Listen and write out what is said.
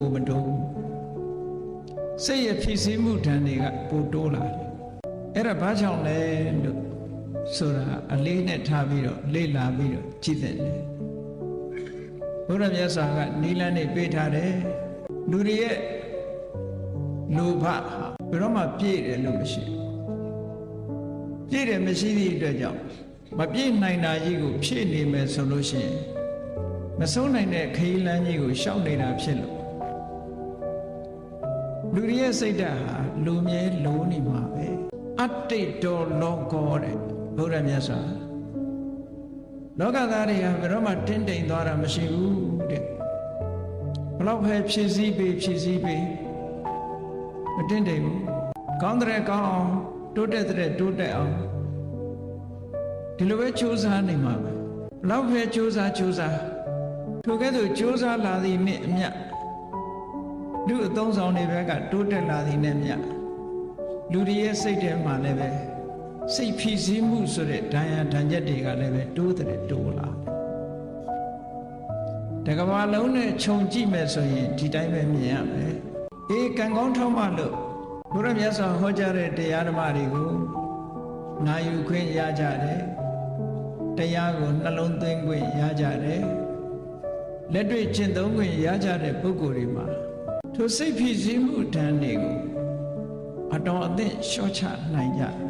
ကိုမတိုးစိတ်ရဖြစ်စည်းမှုဓာတ်တွေကပိုတိုးလာတယ်အဲ့ဒါဘာကြောင့်လဲလို့ဆိုတာအလေးနဲ့ထားပြီးတော့လေ့လာပြီးတော့ကြည့်တဲ့တယ်ဘုရားမြတ်စွာကနိလန်းနေပေးထားတယ်လူတွေရဲ့လောဘဟာဘယ်တော့မှပြည့်တယ်လို့မရှိပြည့်တယ်မရှိသည့်အတွက်ကြောင့်မပြည့်နိုင်တာကြီးကိုဖြည့်နေမယ်ဆိုလို့ရှိရင်မဆုံးနိုင်တဲ့ခရီးလမ်းကြီးကိုရှောင်နေတာဖြစ်လို့လူတွေရဲ့စိတ်ဓာတ်ဟာလူမြဲလိုနေမှာပဲအတ္တိတောလောကောတဲ့ဘုရားမြတ်စွာလောကသားတွေဟာဘယ်တော့မှတင်းတိမ်သွားတာမရှိဘူးတဲ့ဘလောက်ပဲဖြည့်စည်းပေးမတင်းတိမ်ဘူးကောင်းတဲ့ကောင်းအောင်တိုးတက်တဲ့တိုးတက်အောင်ဒီလိုပဲကြိုးစားနေမှာပဲဘလောက်ပဲကြိုးစားထိုကဲ့သို့ကြိုးစားလာသည်နှင့်အမျှလူအသုံးဆောင်တွေဘက်ကတိုးတက်လာသည်နဲ့မျှလူတွေရဲ့စိတ်ထဲမှာလည်းပဲစိတ်ဖြစ်စည်းမှုဆိုတဲ့ဒဏ်ရာဒဏ်ချက်တွေကလည်းပဲတိုးလာတကဘာလုံးနဲ့ခြုံကြည့်မယ်ဆိုရင်ဒီတိုင်းပဲမြင်ရမယ်အေးကံကောင်းထောက်မှလို့ဘုရားမြတ်စွာဟောကြားတဲ့တရားဓမ္မတွေကိုနာယူခွင့်ရကြတယ်တရားကိုနှလုံးသွင်းခွင့်ရကြတယ်လက်တွေ့ကျင့်သုံးခွင့်ရကြတဲ့ပုဂ္ဂိုလ်တွေမှာထိုစိတ်ဖြစ်စည်းမှုဓာတ်တွေကိုအတော်အသင့်လျှော့ချနိုင်ကြတယ်